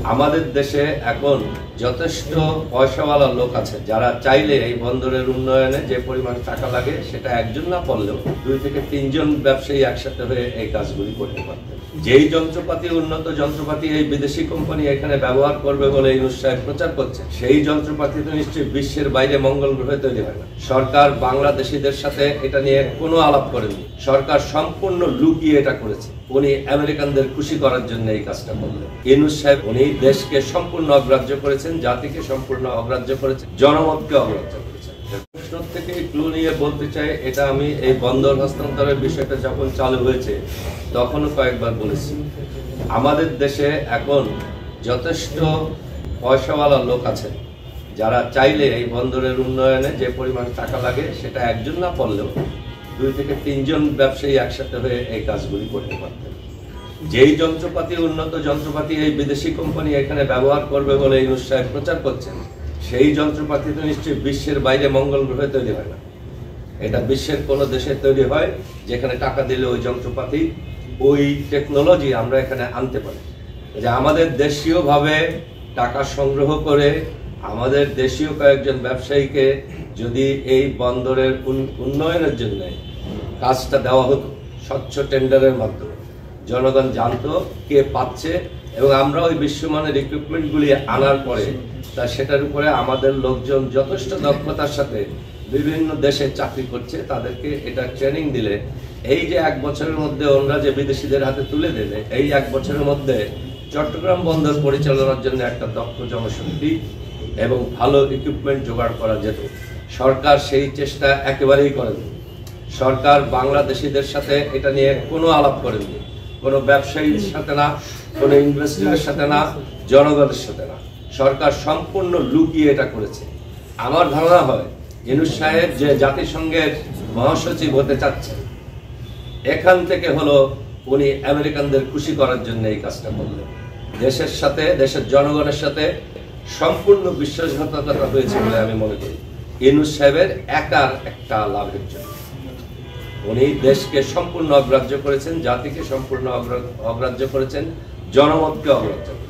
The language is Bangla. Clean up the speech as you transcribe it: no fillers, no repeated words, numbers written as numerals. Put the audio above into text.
আমাদের দেশে এখন যথেষ্ট পয়সাওয়ালা লোক আছে যারা চাইলে এই বন্দরের উন্নয়নে যে পরিমাণ টাকা লাগে সেটা একজন না পারলেও 2 থেকে 3 জন ব্যবসায়ী একসাথে হয়ে এই কাজগুলি করতে পারতেন। যেই যন্ত্রপাতি উন্নত যন্ত্রপাতি এই বিদেশি কোম্পানি এখানে ব্যবহার করবে বলে ইউনূস সাহেব প্রচার করছে, সেই যন্ত্রপাতি তো নিশ্চয়ই বিশ্বের বাইরে মঙ্গল গ্রহে তৈরি হয় না। সরকার বাংলাদেশিদের সাথে এটা নিয়ে কোনো আলাপ করেনি। সরকার সম্পূর্ণ লুকিয়ে এটা করেছে। উনি আমেরিকানদের খুশি করার জন্য এই কাজটা করলেন। ইউনূস সাহেব উনি দেশকে সম্পূর্ণ অগ্রাহ্য করেছেন, জাতিকে সম্পূর্ণ অগ্রাহ্য করেছেন, জনমতকে অগ্রাহ্য করেছেন। প্রশ্ন থেকে ক্লু নিয়ে বলতে চাই, এটা আমি এই বন্দর হস্তান্তরের বিষয়টা যখন চালু হয়েছে তখনও কয়েকবার বলেছি, আমাদের দেশে এখন যথেষ্ট পয়সাওয়ালা লোক আছেন যারা চাইলে এই বন্দরের উন্নয়নে যে পরিমাণ টাকা লাগে সেটা একজন না পারলেও 2 থেকে 3 জন ব্যবসায়ী একসাথে হয়ে এই কাজগুলি করতে পারতেন। যেই যন্ত্রপাতি উন্নত যন্ত্রপাতি এই বিদেশি কোম্পানি এখানে ব্যবহার করবে বলে ইউনূস সাহেব প্রচার করছেন, সেই যন্ত্রপাতি তো নিশ্চয়ই বিশ্বের বাইরে মঙ্গল গ্রহে তৈরি হয় না। এটা বিশ্বের কোনো দেশে তৈরি হয় যেখানে টাকা দিলে ওই যন্ত্রপাতি ওই টেকনোলজি আমরা এখানে আনতে পারি। যে আমাদের দেশীয়ভাবে টাকা সংগ্রহ করে আমাদের দেশীয় কয়েকজন ব্যবসায়ীকে যদি এই বন্দরের উন্নয়নের জন্য কাজটা দেওয়া হতো স্বচ্ছ টেন্ডারের মাধ্যমে, জনগণ জানতো কে পাচ্ছে এবং আমরা ওই বিশ্বমানের ইকুইপমেন্টগুলি আনার পরে তা সেটার উপরে আমাদের লোকজন যথেষ্ট দক্ষতার সাথে বিভিন্ন দেশে চাকরি করছে, তাদেরকে এটা ট্রেনিং দিলে এই যে 1 বছরের মধ্যে ওনারা যে বিদেশিদের হাতে তুলে দেবে, এই 1 বছরের মধ্যে চট্টগ্রাম বন্দর পরিচালনার জন্য একটা দক্ষ জনশক্তি এবং ভালো ইকুইপমেন্ট জোগাড় করা যেত। সরকার সেই চেষ্টা একেবারেই করেনি। সরকার বাংলাদেশিদের সাথে এটা নিয়ে কোনো আলাপ করেনি, কোনো ব্যবসায়ীর সাথে না, কোনো ইনভেস্টরের সাথে না, জনগণের সাথে না। সরকার সম্পূর্ণ লুকিয়ে এটা করেছে। আমার ধারণা হয় ইউনূস সাহেব যে জাতিসংঘের মহাসচিব হতে চাচ্ছেন, এখান থেকে হলো উনি আমেরিকানদের খুশি করার জন্য এই কাজটা করলেন। দেশের সাথে, দেশের জনগণের সাথে সম্পূর্ণ বিশ্বাসঘাতকতা হয়েছে বলে আমি মনে করি। ইউনূস সাহেবের একার একটা লাভের জন্য উনি দেশকে সম্পূর্ণ অগ্রাহ্য করেছেন, জাতিকে সম্পূর্ণ অগ্রাহ্য করেছেন, জনমতকে অগ্রাহ্য করেছেন।